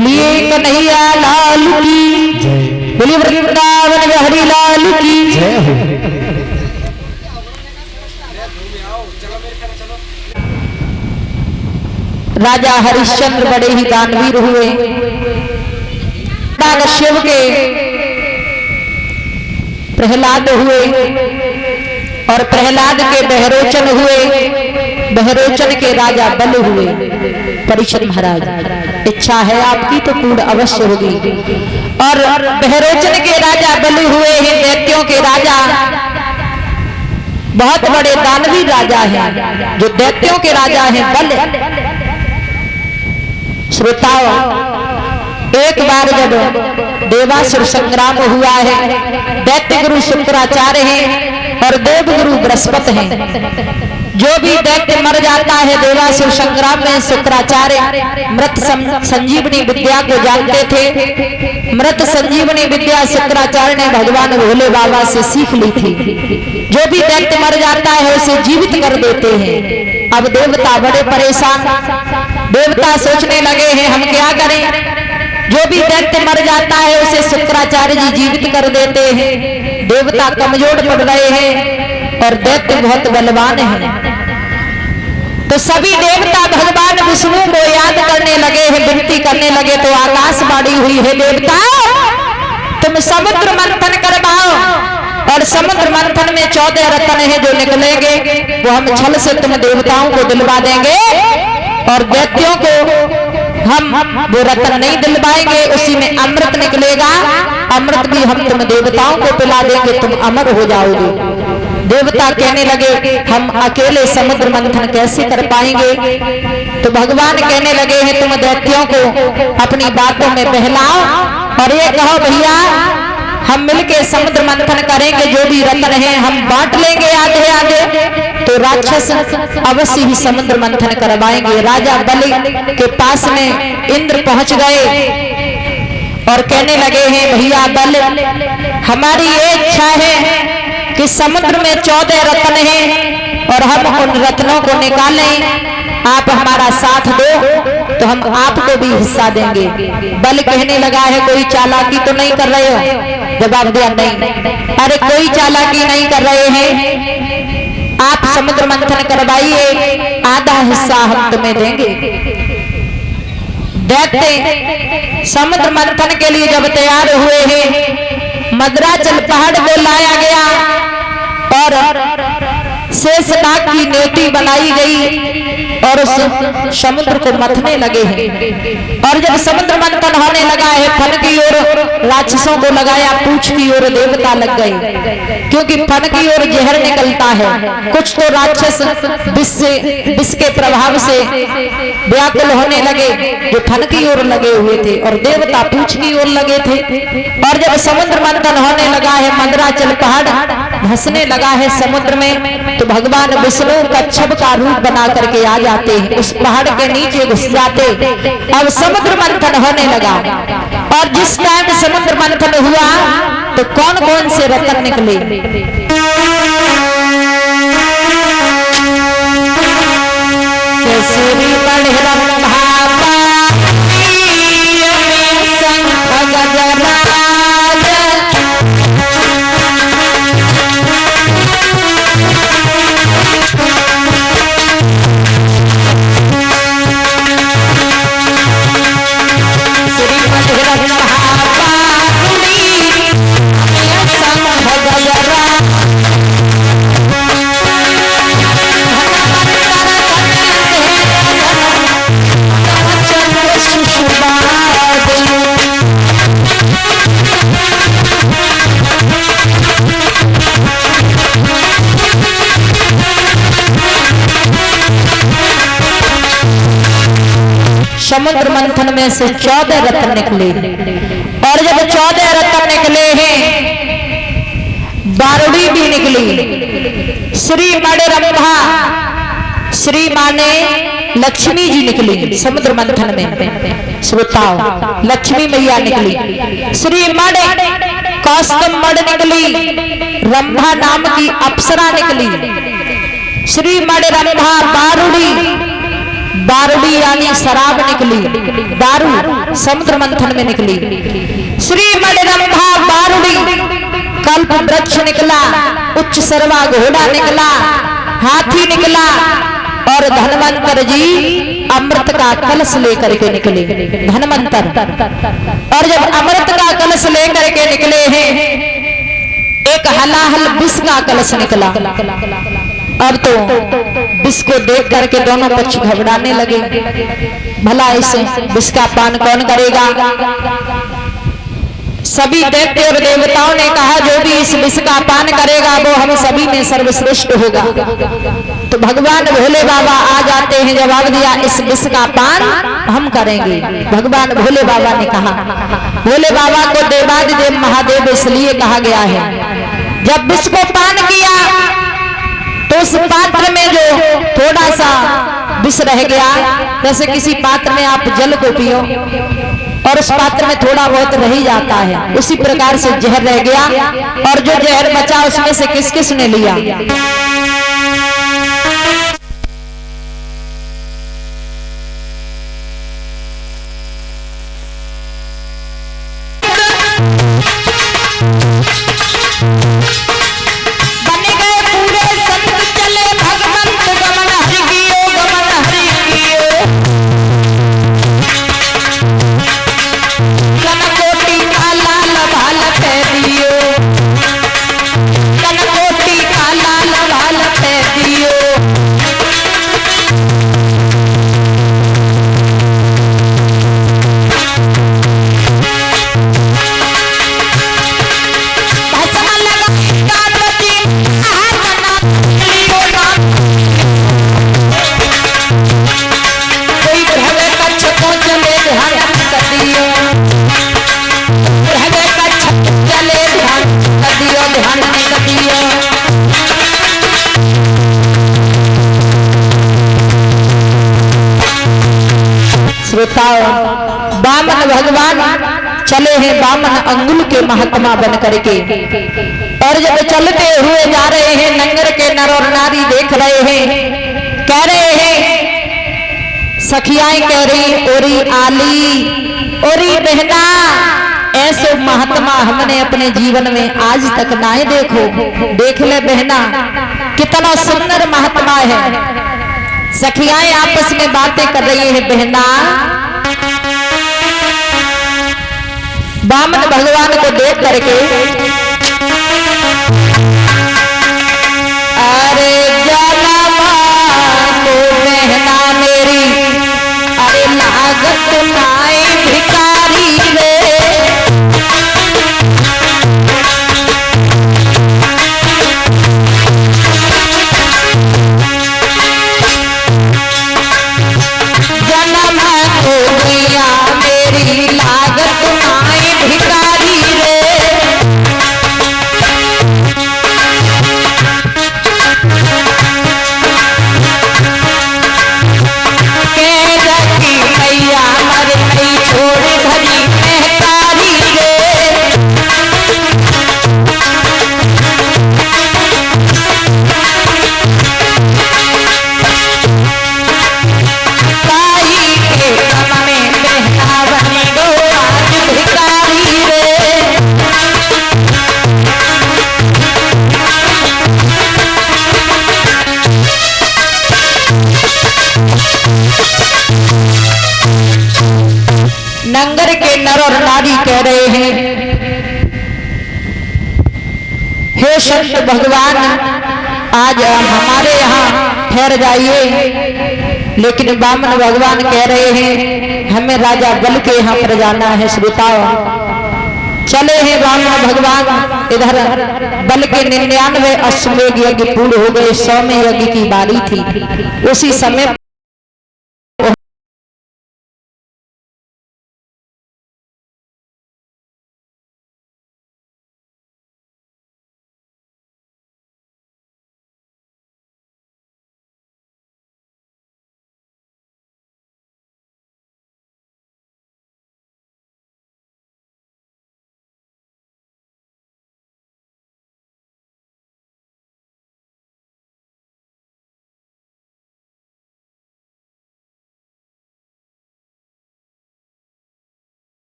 बोलिए कन्हैया लाल की जय, बोलिए वृंदावन बिहारी लाल की जय हो। राजा हरिश्चंद्र बड़े ही दानवीर हुए। शिव के प्रहलाद हुए और प्रहलाद के बहरोचन हुए, बहरोचन के राजा बल हुए। परीक्षित महाराज, इच्छा है आपकी तो पूर्ण अवश्य होगी। और बहरोचन के राजा बल हुए हैं, दैत्यों के राजा, बहुत बड़े दानवीर राजा हैं जो दैत्यों के राजा हैं बल। श्रोताओं, एक बार जब देवासुर संग्राम हुआ है, दैत्य गुरु शुक्राचार्य हैं और देव गुरु बृहस्पति हैं। जो भी दैत्य मर जाता है देवासुर संग्राम में, शुक्राचार्य मृत संजीवनी विद्या को जानते थे। मृत संजीवनी विद्या शुक्राचार्य ने भगवान भोले बाबा से सीख ली थी। जो भी दैत्य मर जाता है उसे जीवित कर देते हैं। अब देवता बड़े परेशान, देवता सोचने लगे हैं हम क्या करें। जो भी दैत्य मर जाता है उसे शुक्राचार्य जी जीवित कर देते हैं। देवता कमजोर पड़ रहे हैं और दैत्य बहुत बलवान है। तो सभी देवता भगवान विष्णु को याद करने लगे हैं, विनती करने लगे। तो आकाशवाणी हुई है, देवता तुम समुद्र मंथन करवाओ और समुद्र मंथन में 14 रत्न है जो निकलेंगे वो हम छल से तुम देवताओं को दिलवा देंगे और दैत्यों को हम वो रत्न नहीं दिलवाएंगे। उसी में अमृत निकलेगा, अमृत भी हम तुम देवताओं को पिला देंगे, तुम अमर हो जाओगे। देवता कहने लगे हम अकेले समुद्र मंथन कैसे कर पाएंगे। तो भगवान कहने लगे हैं तुम दैत्यों को अपनी बातों में बहलाओ और ये कहो भैया हम मिलके समुद्र मंथन करेंगे, जो भी रत्न है हम बांट लेंगे आधे आधे। तो राक्षस अवश्य ही समुद्र मंथन करवाएंगे। राजा बलि के पास में इंद्र पहुंच गए और कहने लगे हैं भैया बल, हमारी ये इच्छा है कि समुद्र में 14 रत्न हैं और हम उन रत्नों को निकालें। आप हमारा साथ दो तो हम आपको भी हिस्सा देंगे। बल कहने लगा है कोई चालाकी तो नहीं कर रहे हो। जवाब दिया नहीं। अरे कोई चालाकी नहीं कर रहे हैं, आप समुद्र मंथन करवाइए, आधा हिस्सा हम तुम्हें देंगे। दैत्य समुद्र मंथन के लिए जब तैयार हुए हैं, मद्राचल पहाड़ को लाया गया और शेषनाग की नेटी बनाई गई और उस समुद्र को मथने लगे हैं। और जब समुद्र मंथन होने लगा है, फन की ओर राक्षसों को लगाया, पूंछ की ओर देवता लग गए, क्योंकि फन की ओर जहर निकलता है। कुछ तो राक्षस विष के प्रभाव से व्याकुल होने लगे जो फन की ओर लगे हुए थे और देवता पूंछ की ओर लगे थे। और जब समुद्र मंथन होने लगा है, मंदराचल पहाड़ धंसने लगा है समुद्र में, तो भगवान विष्णु कच्छप का रूप बना करके आ जाते हैं, उस पहाड़ के नीचे घुस जाते। अब समुद्र मंथन होने लगा और जिस टाइम समुद्र मंथन हुआ तो कौन कौन से रत्न निकले। केसरी समुद्र मंथन में से 14 रत्न निकले और जब 14 रत्न निकले हैं, बारूदी भी निकली। श्री मणि रंभा, श्री माने लक्ष्मी जी निकली समुद्र मंथन में। श्रोताओ, लक्ष्मी मैया निकली। श्री मणि कौस्तुभ मणि निकली, रंभा नाम की अप्सरा निकली। श्री मणि रंभा बारूदी बारुड़ी यानी शराब निकली, दारू समुद्र मंथन में निकली। श्रीमद्रंभा बारुड़ी, कल्प वृक्ष निकला, उच्च सर्वा घोड़ा निकला, हाथी निकला और धनवंतर जी अमृत का कलश लेकर के निकले। धनवंतर और जब अमृत का कलश लेकर के निकले हैं, एक हलाहल विष का कलश निकला। अब तो विष को देख करके दोनों पक्ष घबराने लगे, भला इस विष का पान कौन करेगा। सभी दैत्य और देवताओं ने कहा जो भी इस विष का पान करेगा वो हम सभी में सर्वश्रेष्ठ होगा। तो भगवान भोले बाबा आ जाते हैं, जवाब दिया इस विष का पान हम करेंगे। भगवान भोले बाबा ने कहा, भोले बाबा को देवादिदेव महादेव इसलिए कहा गया है, जब विष को पान किया तो उस पात्र में जो थोड़ा सा विष रह गया, जैसे किसी पात्र में आप जल को पियो और उस पात्र में थोड़ा बहुत रह ही जाता है, उसी प्रकार से जहर रह गया और जो जहर बचा उसमें से किस किस ने लिया। बामन भगवान चले हैं, बामन अंगुल के महात्मा बन करके, और जब चलते हुए जा रहे हैं नंगर के नर और नारी देख रहे हैं, कह रहे हैं सखियाएं कह रही ओरी आली ओरी बहना, ऐसे महात्मा हमने अपने जीवन में आज तक ना देखो। देख ले बहना कितना सुंदर महात्मा है। सखियाएं आपस में बातें कर रही है, बहना बामन भगवान को देख करके अरे जनमा को बहना मेरी, अरे लागत नाई भिखारी रे, जनमा को गैया मेरी लागत नाई भिखारी रे। मैया मर गई छोड़ धरी महतारी रे, ताई के गम में बहना बनी गो आज भिखारी रे। नंगर के नर और नारी कह रहे हैं, हे संत भगवान आज हमारे यहाँ ठहर जाइए। लेकिन बामन भगवान कह रहे हैं हमें राजा बल के यहाँ पर जाना है। श्रोताओ चले हैं बामन भगवान, इधर बल के 99 अश्वमेध यज्ञ पूर्ण हो गए, 100वें यज्ञ की बारी थी। उसी समय